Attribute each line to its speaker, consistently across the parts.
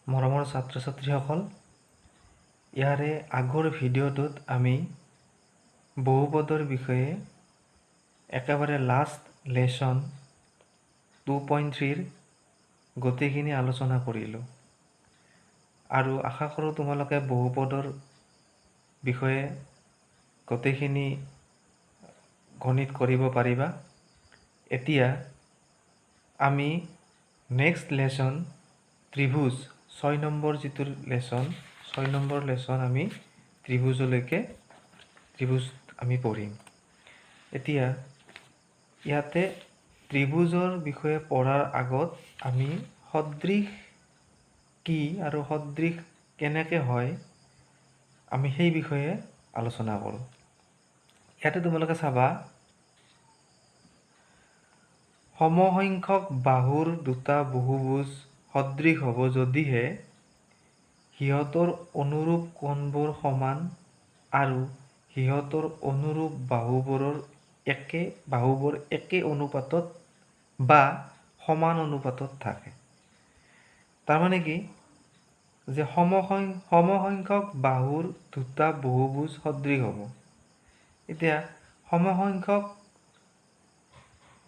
Speaker 1: মৰমৰ ছাত্ৰ ছাত্ৰীসকল, ইয়াৰে আগৰ ভিডিঅ'টোত আমি বহুপদৰ বিষয়ে একেবাৰে লাষ্ট লেচন 2.3 গোটেইখিনি আলোচনা কৰিলোঁ আৰু আশা কৰোঁ তোমালোকে বহুপদৰ বিষয়ে গোটেইখিনি গণিত কৰিব পাৰিবা। এতিয়া আমি নেক্সট লেচন ত্ৰিভুজ 6 নম্বৰ যিটো লেচন 6 নম্বৰ লেচন আমি ত্ৰিভুজ আমি পঢ়িম। এতিয়া ইয়াতে ত্ৰিভুজৰ বিষয়ে পঢ়াৰ আগত আমি সদৃশ কি আৰু সদৃশ কেনেকৈ হয় আমি সেই বিষয়ে আলোচনা কৰোঁ। ইয়াতে তোমালোকে চাবা সমসংখ্যক বাহুৰ দুটা বহুভুজ সদৃশ হ'ব যদিহে সিহঁতৰ অনুৰূপ কোণবোৰ সমান আৰু সিহঁতৰ অনুৰূপ বাহুবোৰ একে অনুপাতত বা সমান অনুপাতত থাকে। তাৰমানে কি যে সমসংখ্যক বাহুৰ দুটা বহুভুজ সদৃশ হ'ব। এতিয়া সমসংখ্যক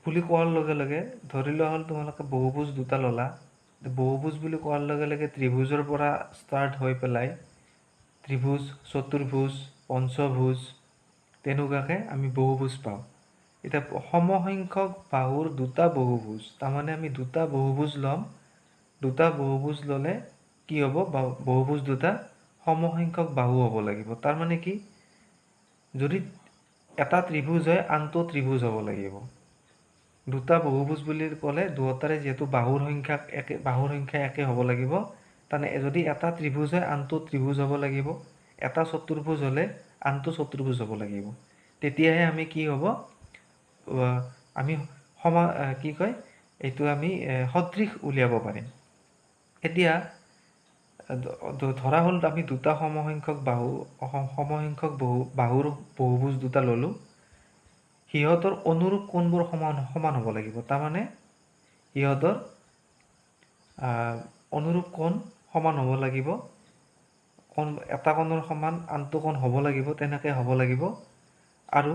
Speaker 1: বুলি কোৱাৰ লগে লগে ধৰি লোৱা হ'ল তোমালোকে বহুভুজ দুটা ল'লা। বহুভুজ বুলি কোৱাৰ লগে লগে ত্ৰিভুজৰ পৰা ষ্টাৰ্ট হৈ পেলাই ত্ৰিভুজ, চতুৰ্ভুজ, পঞ্চভুজ তেনেকুৱাকৈ আমি বহুভুজ পাওঁ। এতিয়া সমসংখ্যক বাহুৰ দুটা বহুভুজ, তাৰমানে আমি দুটা বহুভুজ ল'ম। দুটা বহুভুজ ল'লে কি হ'ব? বহুভুজ দুটা সমসংখ্যক বাহু হ'ব লাগিব। তাৰমানে কি যদি এটা ত্ৰিভুজ হয় আনটো ত্ৰিভুজ হ'ব লাগিব। দুটা বহুভুজ বুলি ক'লে দুয়োটাৰে যিহেতু বাহুৰ সংখ্যা একে হ'ব লাগিব। তাৰমানে যদি এটা ত্ৰিভুজ হয় আনটো ত্ৰিভুজ হ'ব লাগিব। এটা চতুৰ্ভুজ হ'লে আনটো চতুৰ্ভুজ হ'ব লাগিব। তেতিয়াহে আমি কি হ'ব? আমি এইটো আমি সদৃশ উলিয়াব পাৰিম। এতিয়া ধৰা হ'ল আমি দুটা সমসংখ্যক বাহুৰ বহুভুজ দুটা ল'লোঁ। সিহঁতৰ অনুৰূপ কোণবোৰ সমান হ'ব লাগিব। তাৰমানে সিহঁতৰ অনুৰূপ কোণ সমান হ'ব লাগিব। এটা কোণৰ সমান আনটো কোণ হ'ব লাগিব, তেনেকৈ হ'ব লাগিব। আৰু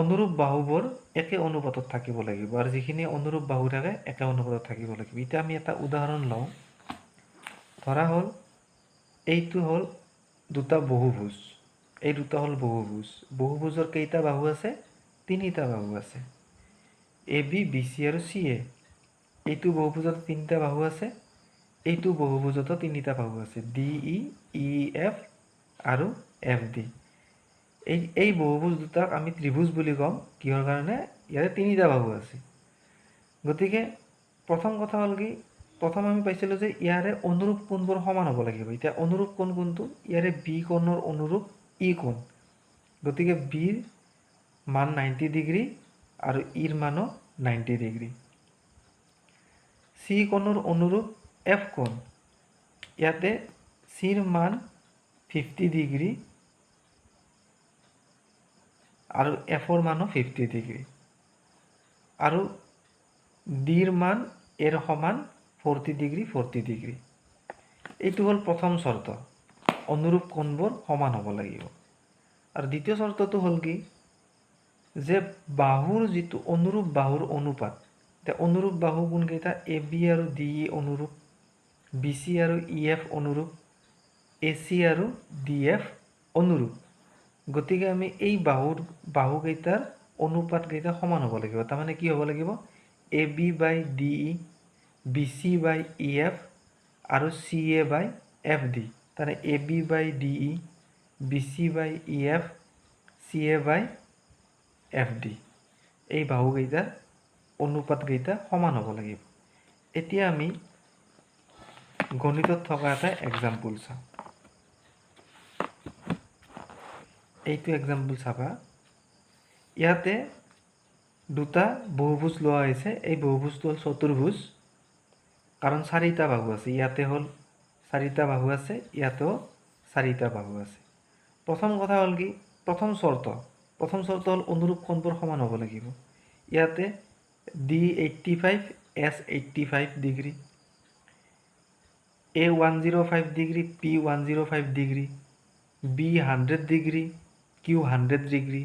Speaker 1: অনুৰূপ বাহুবোৰ একে অনুপাতত থাকিব লাগিব। আৰু যিখিনি অনুৰূপ বাহু থাকে একে অনুপাতত থাকিব লাগিব। এতিয়া আমি এটা উদাহৰণ লওঁ। ধৰা হ'ল এইটো হ'ল দুটা বহুভুজ। এই দুটা হ'ল বহুভুজ। বহুভুজৰ কেইটা বাহু আছে? তিনিটা বাহু আছে। এ বি, বি চি আৰু চি এ। এইটো বহুভুজত তিনিটা বাহু আছে। এইটো বহুভুজতো তিনিটা বাহু আছে। ডি ই, ই এফ আৰু এফ ডি। এই বহুভুজ দুটাক আমি ত্ৰিভুজ বুলি ক'ম। কিহৰ কাৰণে? ইয়াতে তিনিটা বাহু আছে। গতিকে প্ৰথম কথা হ'ল কি, প্ৰথম আমি পাইছিলোঁ যে ইয়াৰে অনুৰূপ কোণবোৰ সমান হ'ব লাগিব। এতিয়া অনুৰূপ কোণ কোনটো? ইয়াৰে বি কোণৰ অনুৰূপ ই কোণ। গতিকে বিৰ মান 90 ডিগ্ৰী আৰু ইৰ মানো 90 ডিগ্ৰী। চি কোণৰ অনুৰূপ এফ কোণ। ইয়াতে চিৰ মান 50 ডিগ্ৰী আৰু এফৰ মানো 50 ডিগ্ৰী। আৰু ডিৰ মান এৰ সমান 40 ডিগ্ৰী। এইটো হ'ল প্ৰথম চৰ্ত, অনুৰূপ কোণবোৰ সমান হ'ব লাগিব। আৰু দ্বিতীয় চৰ্তটো হ'ল কি যে বাহুৰ যিটো অনুৰূপ বাহুৰ অনুপাত। এতিয়া অনুৰূপ বাহু কোনকেইটা? এ বি আৰু ডি ই অনুৰূপ, বি চি আৰু ই এফ অনুৰূপ, এ চি আৰু ডি এফ অনুৰূপ। গতিকে আমি এই বাহুকেইটাৰ অনুপাতকেইটা সমান হ'ব লাগিব। তাৰমানে কি হ'ব লাগিব? A B by D E, B C by E F আৰু C A by F D. তাৰমানে A B by D E, B C by E F, C A by F D. এই বাহুকেইটাৰ অনুপাতকেইটা সমান হ'ব লাগিব। এতিয়া আমি গণিতত থকা এটা এক্সাম্পল চাওঁ। এইটো এক্সাম্পল চাবা। ইয়াতে দুটা বহুভুজ লোৱা হৈছে। এই বহুভুজটো হ'ল চতুৰ্ভুজ, কাৰণ চাৰিটা বাহু আছে। ইয়াতে হ'ল চাৰিটা বাহু আছে, ইয়াতেও চাৰিটা বাহু আছে। প্ৰথম কথা হ'ল কি, প্ৰথম চৰ্ত হ'ল অনুৰূপ কোণবোৰ সমান হ'ব লাগিব। ইয়াতে D 85, S 85 degree. A 105 degree, P 105 degree, B 100 degree, Q 100 degree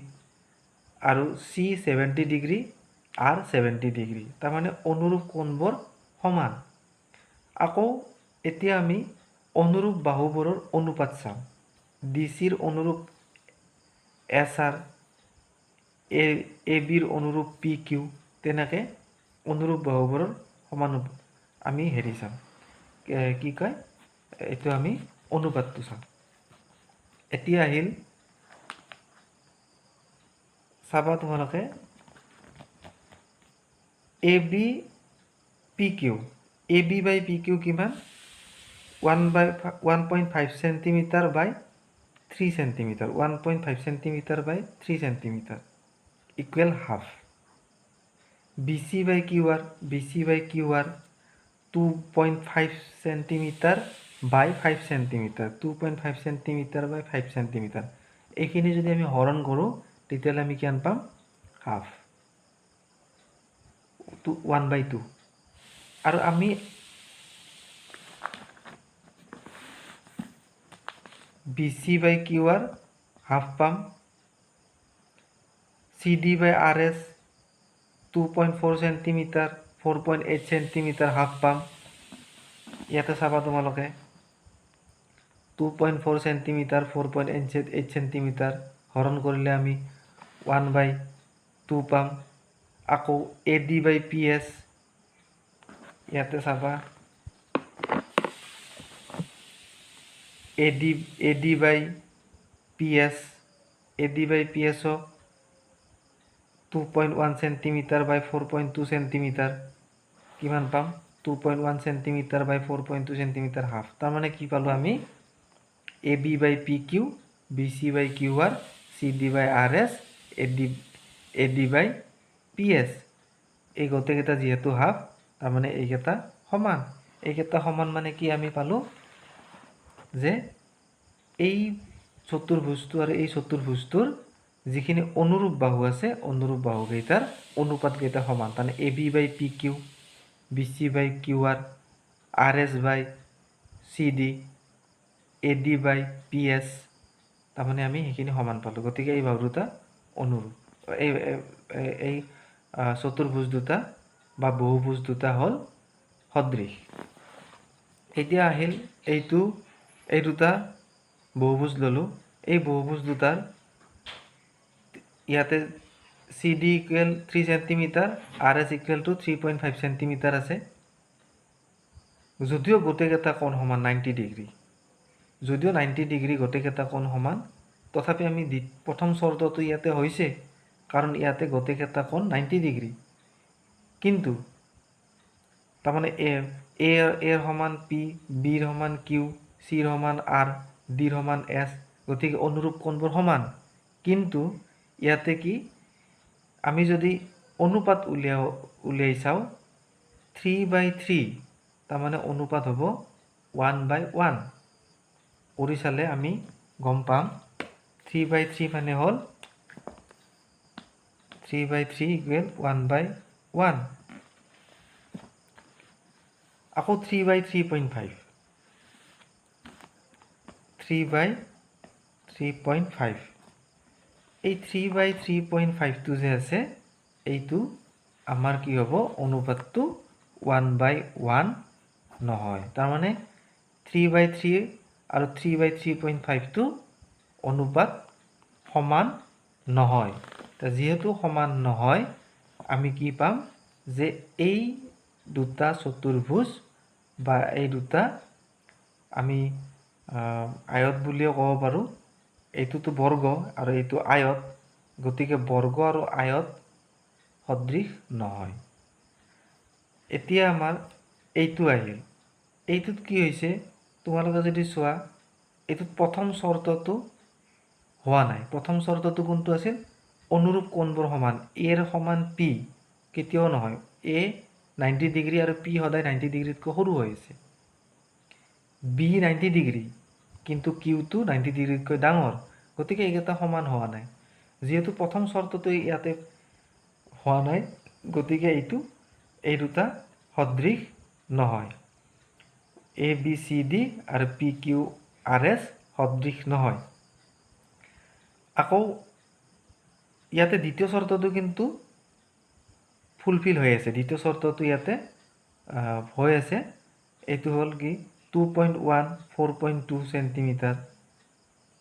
Speaker 1: আৰু C 70 ডিগ্ৰী, R 70 ডিগ্ৰী। তাৰমানে অনুৰূপ কোণবোৰ সমান। আকৌ এতিয়া আমি অনুৰূপ বাহুবোৰৰ অনুপাত চাম। ডিচিৰ অনুৰূপ SR, ABৰ অনুৰূপ PQ, তেনেকৈ অনুৰূপ বাহুবোৰৰ সমান আমি চাম, কি কয়, এইটো আমি অনুপাতটো চাম। এতিয়া আহিল, চাবা তোমালোকে AB PQ, AB বাই PQ কিমান? 1.5 সেন্টিমিটাৰ বাই 3 সেন্টিমিটাৰ, 1.5 সেন্টিমিটাৰ বাই 3 সেন্টিমিটাৰ ইকুৱেল হাফ। BC বাই QR, BC বাই QR 2.5 সেন্টিমিটাৰ বাই 5 সেন্টিমিটাৰ, 2.5 সেন্টিমিটাৰ বাই 5 সেন্টিমিটাৰ। এইখিনি যদি আমি হৰণ কৰোঁ তেতিয়াহ'লে আমি কিমান পাম? হাফ, 1/2। আৰু আমি BC বাই QR হাফ পাম, CD বাই RS 2.4 সেন্টিমিটাৰ, 4.8 সেন্টিমিটাৰ হাফ পাম। ইয়াতে চাবা তোমালোকে 2.4 সেন্টিমিটাৰ, 4.8 সেন্টিমিটাৰ হৰণ কৰিলে আমি 1/2 পাম। আকৌ AD বাই PS, ইয়াতে চাবা AD বাই PS, AD বাই PS 2.1 সেন্টিমিটাৰ বাই 4.2 সেন্টিমিটাৰ কিমান পাম? 2.1 সেন্টিমিটাৰ বাই 4.2 সেন্টিমিটাৰ হাফ। তাৰমানে কি পালোঁ আমি? AB বাই PQ, BC বাই QR, CD বাই RS, AD বাই PS, এই গোটেইকেইটা যিহেতু হাফ, তাৰমানে এইকেইটা সমান। এইকেইটা সমান মানে কি আমি পালোঁ যে এই চতুৰ্ভুজটো আৰু এই চতুৰ্ভুজটোৰ যিখিনি অনুৰূপ বাহু আছে, অনুৰূপ বাহুকেইটাৰ অনুপাতকেইটা সমান। তাৰমানে AB বাই PQ, BC বাই QR, RS বাই CD, AD বাই PS, তাৰমানে আমি সেইখিনি সমান পালোঁ। গতিকে এই বাহু দুটা অনুৰূপ, এই চতুৰ্ভুজ দুটা বা বহুভুজ দুটা হ'ল সদৃশ। এতিয়া আহিল এই দুটা বহুভুজ ল'লোঁ। এই বহুভুজ দুটাৰ ইয়াতে CD equal 3 centimetre, RS equal to 3.5 centimetre আছে। যদিও গোটেইকেইটা কোণ সমান 90 ডিগ্ৰী, যদিও 90 ডিগ্ৰী গোটেইকেইটা কোণ সমান, তথাপি আমি প্ৰথম চৰ্তটো ইয়াতে হৈছে, কাৰণ ইয়াতে গোটেইকেইটা কোণ 90 ডিগ্ৰী। কিন্তু তাৰমানে এৰ সমান P, বিৰ সমান Q, চিৰ সমান R, ডিৰ সমান S, গতিকে অনুৰূপ কোণবোৰ সমান। কিন্তু ইয়াতে কি, আমি যদি অনুপাত উলিয়াই চাওঁ 3/3, তাৰমানে অনুপাত হ'ব 1/1। কৰি চালে আমি গম পাম 3/3 মানে হ'ল 3/3 ইকুৱেল 1/1। আকৌ 3/3.5, 3/3.5, এই 3/3.5টো যে আছে, এইটো আমাৰ কি হ'ব? অনুপাতটো 1/1 নহয়। তাৰমানে 3/3 আৰু 3/3.5টো অনুপাত সমান নহয়। যিহেতু সমান নহয়, আমি কি পাম? যে এই দুটা চতুৰ্ভুজ বা এই দুটা আমি আয়ত বুলিও ক'ব পাৰোঁ। এইটোতো বৰ্গ আৰু এইটো আয়ত, গতিকে বৰ্গ আৰু আয়ত সদৃশ নহয়। এতিয়া আমাৰ এইটো আহিল। এইটোত কি হৈছে? তোমালোকে যদি চোৱা, এইটোত প্ৰথম চৰ্তটো হোৱা নাই। প্ৰথম চৰ্তটো কোনটো আছিল? অনুৰূপ কোণবোৰ সমান, এৰ সমান P কেতিয়াও নহয়। A 90 ডিগ্ৰী আৰু P সদায় 90 ডিগ্ৰীতকৈ সৰু হৈ আছে। B 90 ডিগ্ৰী, কিন্তু Qটো 90 ডিগ্ৰীতকৈ ডাঙৰ, গতিকে এইকেইটা সমান হোৱা নাই। যিহেতু প্ৰথম চৰ্তটো ইয়াতে হোৱা নাই, গতিকে এই দুটা সদৃশ নহয়। ABCD আৰু PQRS সদৃশ নহয়। আকৌ ইয়াতে দ্বিতীয় চৰ্তটো কিন্তু ফুলফিল হৈ আছে, দ্বিতীয় চৰ্তটো ইয়াতে হৈ আছে। এইটো হ'ল কি 2.1 4.2 সেন্টিমিটাৰ।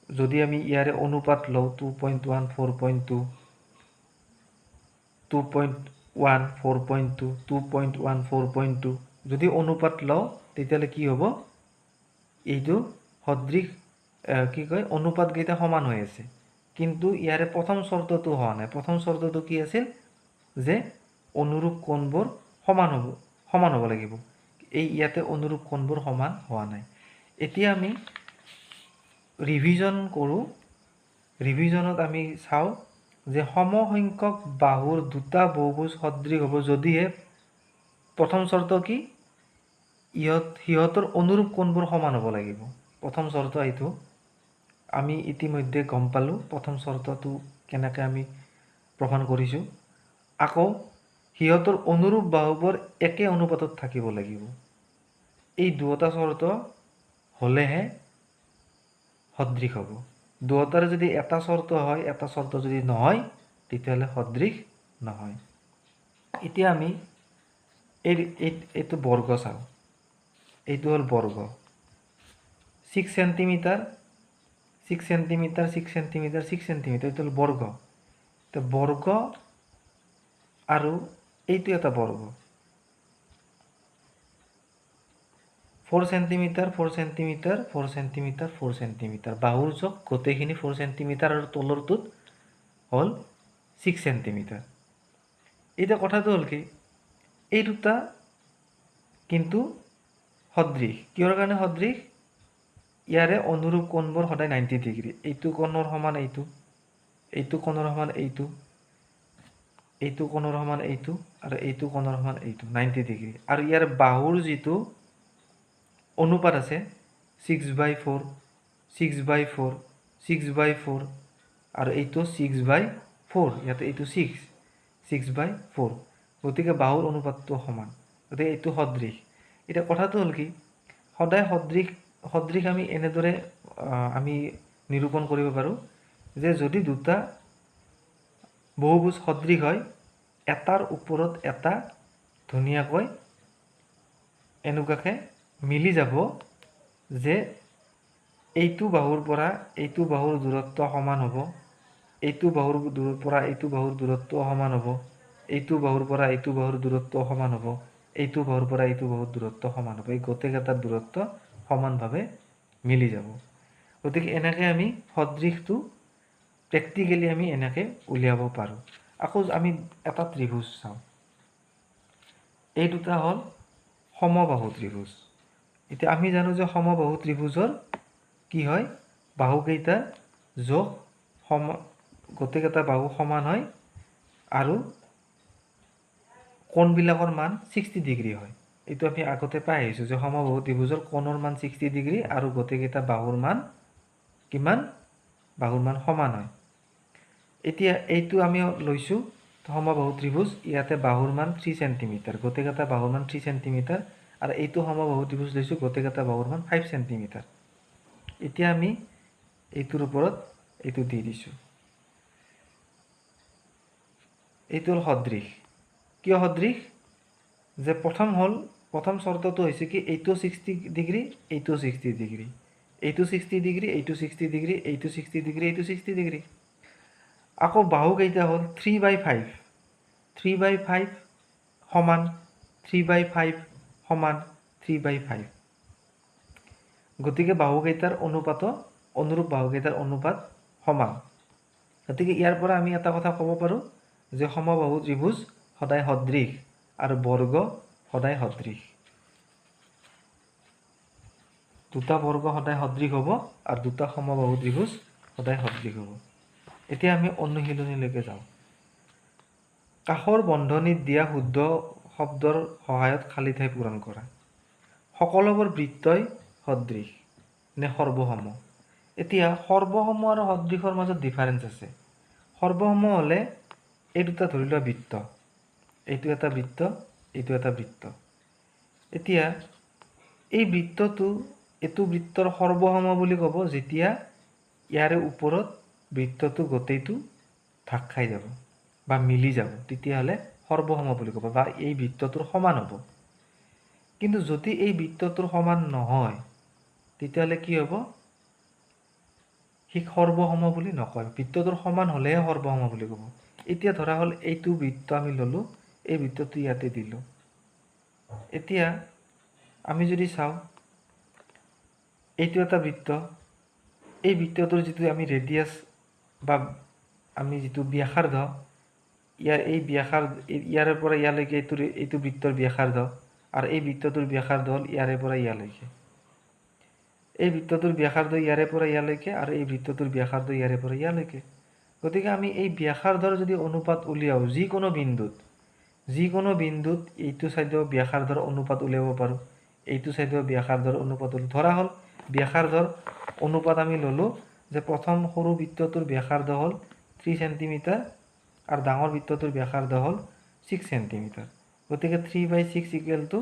Speaker 1: যদি আমি ইয়াৰে অনুপাত লওঁ 2.1 4.2 2.1 4.2 2.1 4.2 যদি অনুপাত লওঁ তেতিয়াহ'লে কি হ'ব, এইটো সদৃশ কি কয় অনুপাতকেইটা সমান হৈ আছে। কিন্তু ইয়াৰে প্ৰথম চৰ্তটো হোৱা নাই। প্ৰথম চৰ্তটো কি আছিল যে অনুৰূপ কোণবোৰ সমান হ'ব লাগিব। এই ইয়াতে অনুৰূপ কোণবোৰ সমান হোৱা নাই। এতিয়া আমি ৰিভিজন কৰোঁ। ৰিভিজনত আমি চাওঁ যে সমসংখ্যক বাহুৰ দুটা বহুভুজ সদৃশ হ'ব যদিহে প্ৰথম চৰ্ত কি সিহঁতৰ অনুৰূপ কোণবোৰ সমান হ'ব লাগিব। প্ৰথম চৰ্ত এইটো আমি ইতিমধ্যে গম পালোঁ। প্ৰথম চৰ্তটো কেনেকৈ আমি প্ৰমাণ কৰিছোঁ। আকৌ সিহঁতৰ অনুৰূপ বাহুবোৰ একে অনুপাতত থাকিব লাগিব। এই দুটা চৰ্ত হ'লেহে সদৃশ হ'ব। দুয়োটাৰে যদি এটা চৰ্ত হয়, এটা চৰ্ত যদি নহয়, তেতিয়াহ'লে সদৃশ নহয়। এতিয়া আমি এইটো বৰ্গ চাওঁ। এইটো হ'ল বৰ্গ 6 সেন্টিমিটাৰ 6 সেন্টিমিটাৰ 6 সেন্টিমিটাৰ 6 সেন্টিমিটাৰ, এইটো হ'ল বৰ্গ। তো বৰ্গ আৰু এইটো এটা বৰ্গ 4 সেন্টিমিটাৰ 4 সেন্টিমিটাৰ 4 সেন্টিমিটাৰ 4 সেন্টিমিটাৰ। বাহুৰ জোখ গোটেইখিনি 4 সেন্টিমিটাৰ আৰু তলৰটোত হ'ল 6 সেন্টিমিটাৰ। এতিয়া কথাটো হ'ল কি এই দুটা কিন্তু সদৃশ। কিহৰ কাৰণে সদৃশ? ইয়াৰে অনুৰূপ কোণবোৰ সদায় 90 ডিগ্ৰী। এইটো কোণৰ সমান এইটো, এইটো কোণৰ সমান এইটো, এইটো কোণৰ সমান এইটো আৰু এইটো কোণৰ সমান এইটো 90 ডিগ্ৰী। আৰু ইয়াৰ বাহুৰ যিটো অনুপাত আছে 6/4 6/4 6/4 আৰু এইটো 6/4, ইয়াতে এইটো 6/4। গতিকে বাহুৰ অনুপাতটো সমান, গতিকে এইটো সদৃশ। এতিয়া কথাটো হ'ল কি সদায় সদৃশ আমি এনেদৰে আমি নিৰূপণ কৰিব পাৰোঁ যে যদি দুটা বহুভুজ সদৃশ হয়, এটাৰ ওপৰত এটা ধুনীয়াকৈ এনেকুৱাকৈ মিলি যাব যে এইটো বাহুৰ পৰা এইটো বাহুৰ দূৰত্ব সমান হ'ব, এইটো বাহুৰ পৰা এইটো বাহুৰ দূৰত্ব সমান হ'ব, এইটো বাহুৰ পৰা এইটো বাহুৰ দূৰত্ব সমান হ'ব, এইটো বাহুৰ পৰা এইটো বাহুৰ দূৰত্ব সমান হ'ব। এই গোটেইকেইটাৰ দূৰত্ব সমানভাৱে মিলি যাব। গতিকে এনেকৈ আমি সদৃশটো প্ৰেক্টিকেলি আমি এনেকৈ উলিয়াব পাৰোঁ। আকৌ আমি এটা ত্ৰিভুজ চাওঁ। এই দুটা হ'ল সমবাহু ত্ৰিভুজ। এতিয়া আমি জানো যে সমবাহু ত্ৰিভুজৰ কি হয়, বাহুকেইটাৰ জোখ গোটেইকেইটা বাহু সমান হয় আৰু কোণবিলাকৰ মান 60 ডিগ্ৰী হয়। এইটো আমি আগতে পাই আহিছোঁ যে সমবাহু ত্ৰিভুজৰ কোণৰ মান 60 ডিগ্ৰী আৰু গোটেইকেইটা বাহুৰ মান কিমান? বাহুৰ মান সমান হয়। এতিয়া এইটো আমি লৈছোঁ সমবাহু ত্ৰিভুজ, ইয়াতে বাহুৰ মান 3 সেন্টিমিটাৰ, গোটেইকেইটা বাহুৰ মান 3 সেন্টিমিটাৰ আৰু এইটো সমবাহু ত্ৰিভুজ লৈছোঁ, গোটেইকেইটা বাহুৰ মান 5 সেন্টিমিটাৰ। এতিয়া আমি এইটোৰ ওপৰত এইটো দি দিছোঁ। এইটো হ'ল সদৃশ। কিয় সদৃশ? যে প্ৰথম চৰ্তটো হৈছে কি এইটো 60 ডিগ্ৰী এইটো 60 ডিগ্ৰী, এইটো 60 ডিগ্ৰী এইটো 60 ডিগ্ৰী, এইটো 60 ডিগ্ৰী এইটো 60 ডিগ্ৰী। আকৌ বাহুকেইটা হ'ল 3/5 3/5 সমান 3/5 সমান 3/5। গতিকে বাহুকেইটাৰ অনুৰূপ বাহুকেইটাৰ অনুপাত সমান। গতিকে ইয়াৰ পৰা আমি এটা কথা ক'ব পাৰোঁ যে সমবাহু ত্ৰিভুজ সদায় সদৃশ আৰু বৰ্গ সদায় সদৃশ। দুটা বৰ্গ সদায় সদৃশ হ'ব আৰু দুটা সমবাহু ত্ৰিভুজ সদায় সদৃশ হ'ব। এতিয়া আমি অনুশীলনীলৈকে যাওঁ। কাষৰ বন্ধনীত দিয়া শুদ্ধ শব্দৰ সহায়ত খালী ঠাই পূৰণ কৰা। সকলোবোৰ বৃত্তই সদৃশ নে সৰ্বসম? এতিয়া সৰ্বসম আৰু সদৃশৰ মাজত ডিফাৰেঞ্চ আছে। সৰ্বসম হ'লে এই দুটা ধৰি লোৱা বৃত্ত, এইটো এটা বৃত্ত, এইটো এটা বৃত্ত। এতিয়া এই বৃত্তটো এইটো বৃত্তৰ সৰ্বসম বুলি ক'ব যেতিয়া ইয়াৰে ওপৰত বৃত্তটো গোটেইটো ঢাক খাই যাব বা মিলি যাব, তেতিয়াহ'লে সৰ্বসম বুলি ক'ব বা এই বৃত্তটোৰ সমান হ'ব। কিন্তু যদি এই বৃত্তটোৰ সমান নহয় তেতিয়াহ'লে কি হ'ব? সি সৰ্বসম বুলি নকয়, বৃত্তটোৰ সমান হ'লেহে সৰ্বসম বুলি ক'ব। এতিয়া ধৰা হ'ল এইটো বৃত্ত আমি ল'লোঁ, এই বৃত্তটো ইয়াতে দিলোঁ। এতিয়া আমি যদি চাওঁ এইটো এটা বৃত্ত, এই বৃত্তটোৰ যিটো আমি ৰেডিয়াছ বা আমি যিটো ব্যাসাৰ্ধ, এই ইয়াৰে পৰা ইয়ালৈকে এইটো বৃত্তৰ ব্যাসাৰ্ধ, আৰু এই বৃত্তটোৰ ব্যাসাৰ্ধ হ'ল ইয়াৰে পৰা ইয়ালৈকে। এই বৃত্তটোৰ ব্যাসাৰ্ধ ইয়াৰে পৰা ইয়ালৈকে আৰু এই বৃত্তটোৰ ব্যাসাৰ্ধ ইয়াৰে পৰা ইয়ালৈকে। গতিকে আমি এই ব্যাসাৰ্ধৰ যদি অনুপাত উলিয়াওঁ যিকোনো বিন্দুত এইটো চাইডেও ব্যাসাৰ্ধৰ অনুপাত উলিয়াব পাৰোঁ, এইটো চাইডেও ব্যাসাৰ্ধৰ অনুপাত ধৰা হ'ল ব্যাসাৰ্ধৰ অনুপাত আমি ল'লোঁ যে প্ৰথম সৰু বৃত্তটোৰ ব্যাসাৰ্ধ হ'ল 3 সেণ্টিমিটাৰ আৰু ডাঙৰ বৃত্তটোৰ ব্যাসাৰ্ধ হ'ল 6 সেণ্টিমিটাৰ। গতিকে 3/6 =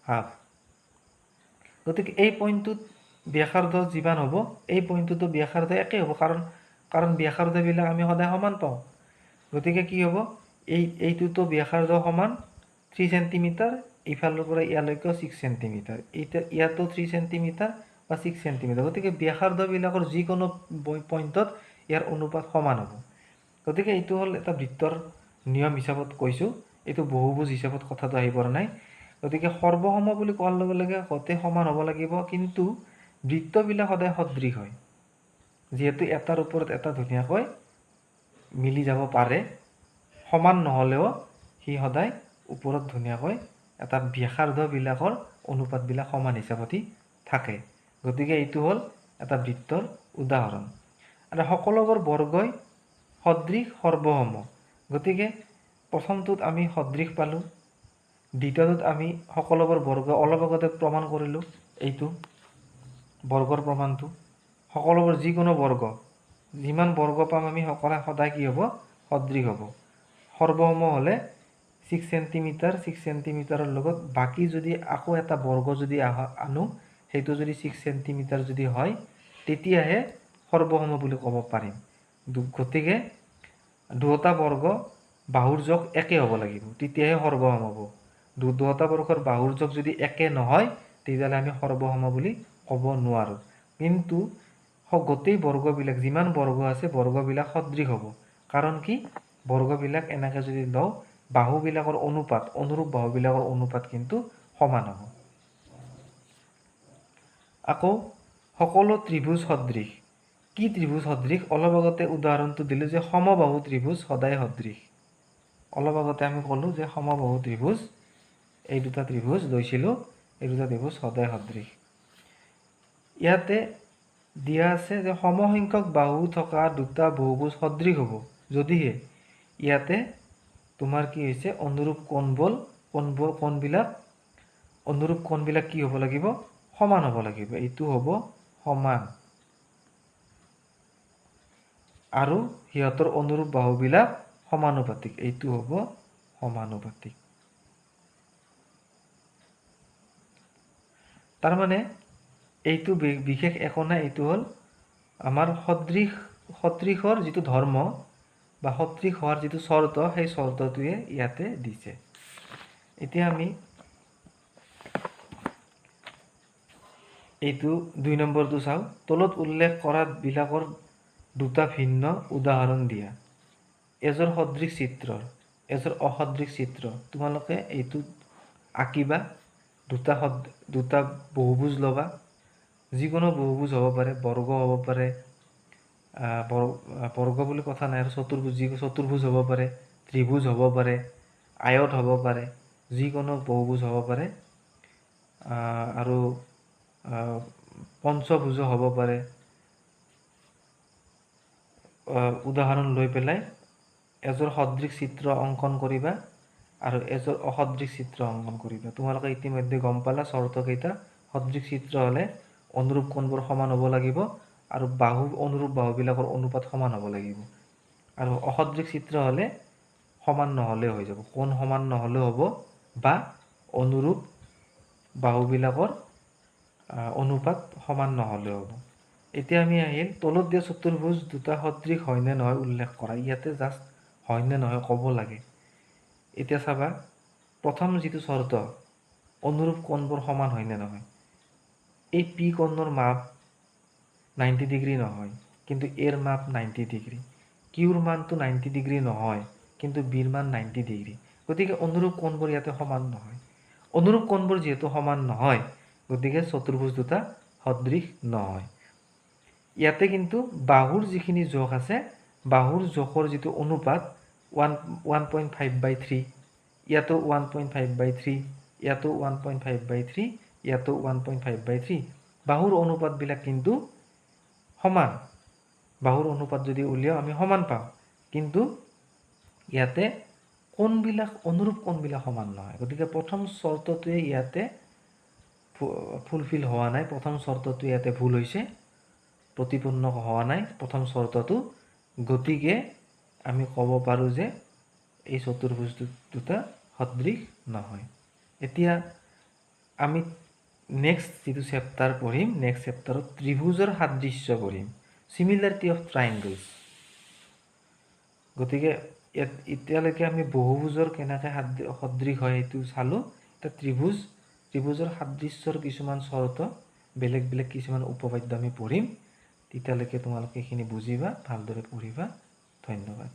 Speaker 1: ½ গতিকে এই পইণ্টটোত ব্যাসাৰ্ধ যিমান হ'ব এই পইণ্টটোতো ব্যাসাৰ্ধ একেই হ'ব, কাৰণ ব্যাসাৰ্ধবিলাক আমি সদায় সমান পাওঁ। গতিকে কি হ'ব? এইটোতো ব্যাসাৰ্ধ সমান 3 সেণ্টিমিটাৰ, ইফালৰ পৰা ইয়ালৈকেও 6 সেণ্টিমিটাৰ, ইয়াতো 3 সেণ্টিমিটাৰ বা 6 সেণ্টিমিটাৰ। গতিকে ব্যাসাৰ্ধবিলাকৰ যিকোনো পইণ্টত ইয়াৰ অনুপাত সমান হ'ব। গতিকে এইটো হ'ল এটা বৃত্তৰ নিয়ম হিচাপত কৈছোঁ, এইটো বহুভুজ হিচাপত কথাটো আহি পৰা নাই। গতিকে সৰ্বসম বুলি কোৱাৰ লগে লগে গোটেই সমান হ'ব লাগিব, কিন্তু বৃত্তবিলাক সদায় সদৃশ হয়, যিহেতু এটাৰ ওপৰত এটা ধুনীয়াকৈ মিলি যাব পাৰে। সমান নহ'লেও সি সদায় ওপৰত ধুনীয়াকৈ এটা ব্যাসাৰ্ধবিলাকৰ অনুপাতবিলাক সমান হিচাপতি থাকে। গতিকে এইটো হ'ল এটা বৃত্তৰ উদাহৰণ। আৰু সকলোবোৰ বৰ্গই সদৃশ সৰ্বসম। গতিকে প্ৰথমটোত আমি সদৃশ পালোঁ, দ্বিতীয়টোত আমি সকলোবোৰ বৰ্গ অলপ আগতে প্ৰমাণ কৰিলোঁ, এইটো বৰ্গৰ প্ৰমাণটো। সকলোবোৰ যিকোনো বৰ্গ, যিমান বৰ্গ পাম আমি সদায় কি হ'ব? সদৃশ হ'ব। সৰ্বসম হ'লে 6 সেণ্টিমিটাৰৰ লগত বাকী যদি আকৌ এটা বৰ্গ যদি আনো, সেইটো যদি 6 সেণ্টিমিটাৰ যদি হয় তেতিয়াহে সৰ্বসম বুলি ক'ব পাৰিম। গতিকে দুয়োটা বৰ্গ বাহুৰ জোখ একে হ'ব লাগিব, তেতিয়াহে সৰ্বসম হ'ব। দুয়োটা বৰ্গৰ বাহুৰ জোখ যদি একে নহয় তেতিয়াহ'লে আমি সৰ্বসম বুলি ক'ব নোৱাৰোঁ। কিন্তু গোটেই বৰ্গবিলাক যিমান বৰ্গ আছে বৰ্গবিলাক সদৃশ হ'ব। কাৰণ কি? বৰ্গবিলাক এনেকৈ যদি লওঁ বাহুবিলাকৰ অনুৰূপ বাহুবিলাকৰ অনুপাত কিন্তু সমান হ'ব। আকৌ সকলো ত্ৰিভুজ সদৃশ। কি ত্ৰিভুজ সদৃশ? অলপ আগতে উদাহৰণটো দিলোঁ যে সমবাহু ত্ৰিভুজ সদায় সদৃশ। অলপ আগতে আমি ক'লোঁ যে সমবাহু ত্ৰিভুজ, এই দুটা ত্ৰিভুজ লৈছিলোঁ, এই দুটা ত্ৰিভুজ সদায় সদৃশ। ইয়াতে দিয়া আছে যে সমসংখ্যক বাহু থকা দুটা বহুভুজ সদৃশ হ'ব যদিহে ইয়াতে তোমাৰ কি হৈছে অনুৰূপ কোণবিলাক কি হ'ব লাগিব? সমান হ'ব লাগিব। এইটো হ'ব সমান আৰু সিহঁতৰ অনুৰূপ বাহুবিলাক সমানুপাতিক, এইটো হ'ব সমানুপাতিক। তাৰমানে এইটো বিশেষ একো নাই, এইটো হ'ল আমাৰ সদৃশৰ যিটো ধৰ্ম বা সদৃশ হোৱাৰ যিটো চৰ্ত, সেই চৰ্তটোৱে ইয়াতে দিছে। এতিয়া আমি এইটো 2 নম্বৰটো চাওঁ। তলত উল্লেখ কৰা বিলাকৰ দুটা ভিন্ন উদাহৰণ দিয়া। এযোৰ সদৃশ চিত্ৰ, এযোৰ অসদৃশ চিত্ৰ। তোমালোকে এইটো আঁকিবা, দুটা বহুভুজ ল'বা, যিকোনো বহুভুজ হ'ব পাৰে, বৰ্গ হ'ব পাৰে, বৰ্গ বুলি কথা নাই আৰু চতুৰ্ভুজ হ'ব পাৰে, ত্ৰিভুজ হ'ব পাৰে, আয়ত হ'ব পাৰে, যিকোনো বহুভুজ হ'ব পাৰে, আৰু পঞ্চভুজো হ'ব পাৰে। উদাহৰণ লৈ পেলাই এযোৰ সদৃশ চিত্ৰ অংকন কৰিবা আৰু এযোৰ অসদৃশ চিত্ৰ অংকন কৰিবা। তোমালোকে ইতিমধ্যে গম পালা চৰ্তকেইটা। সদৃশ চিত্ৰ হ'লে অনুৰূপ কোণবোৰ সমান হ'ব লাগিব আৰু অনুৰূপ বাহুবিলাকৰ অনুপাত সমান হ'ব লাগিব। আৰু অসদৃশ চিত্ৰ হ'লে সমান নহ'লেও হৈ যাব, কোণ সমান নহ'লেও হ'ব বা অনুৰূপ বাহুবিলাকৰ অনুপাত সমান নহ'লেও হ'ব। এতিয়া আমি আহিল তলত দিয়া চতুৰ্ভুজ দুটা সদৃশ হয়নে নহয় উল্লেখ কৰা। ইয়াতে জাষ্ট হয়নে নহয় ক'ব লাগে। এতিয়া চাবা প্ৰথম যিটো চৰ্ত অনুৰূপ কোণবোৰ সমান হয়নে নহয়। এই পি কোণৰ মাপ 90 ডিগ্ৰী নহয়, কিন্তু এৰ মাপ 90 ডিগ্ৰী। কিউৰ মানটো 90 ডিগ্ৰী নহয়, কিন্তু বিৰ মান 90 ডিগ্ৰী। গতিকে অনুৰূপ কোণবোৰ ইয়াতে সমান নহয়। অনুৰূপ কোণবোৰ যিহেতু সমান নহয়, গতিকে চতুৰ্ভুজ দুটা সদৃশ নহয়। ইয়াতে কিন্তু বাহুৰ যিখিনি জোখ আছে, বাহুৰ জোখৰ যিটো অনুপাত 1.5/3, ইয়াতো 1.5/3, ইয়াতো 1.5/3, ইয়াতো 1.5/3। বাহুৰ অনুপাতবিলাক কিন্তু সমান। বাহুৰ অনুপাত যদি উলিয়াও আমি সমান পাওঁ, কিন্তু ইয়াতে কোণবিলাক অনুৰূপ কোণবিলাক সমান নহয়। গতিকে প্ৰথম চৰ্তটোৱে ইয়াতে ফুলফিল হোৱা নাই। প্ৰথম চৰ্তটো ইয়াতে ভুল হৈছে, প্ৰতিপূৰ্ণ হোৱা নাই প্ৰথম চৰ্তটো। গতিকে আমি ক'ব পাৰোঁ যে এই চতুৰ্ভুজ দুটা সদৃশ নহয়। এতিয়া আমি নেক্সট যিটো চেপ্টাৰ পঢ়িম, নেক্সট চেপ্টাৰত ত্ৰিভুজৰ সাদৃশ্য পঢ়িম, চিমিলাৰিটি অফ ট্ৰাইংগলছ। গতিকে এতিয়ালৈকে আমি বহুভুজৰ কেনেকৈ সদৃশ হয় সেইটো চালোঁ। এতিয়া ত্ৰিভুজৰ সাদৃশ্যৰ কিছুমান চৰ্ত, বেলেগ বেলেগ কিছুমান উপপাদ্য আমি পঢ়িম। তেতিয়ালৈকে তোমালোকে এইখিনি বুজিবা, ভালদৰে পঢ়িবা। ধন্যবাদ।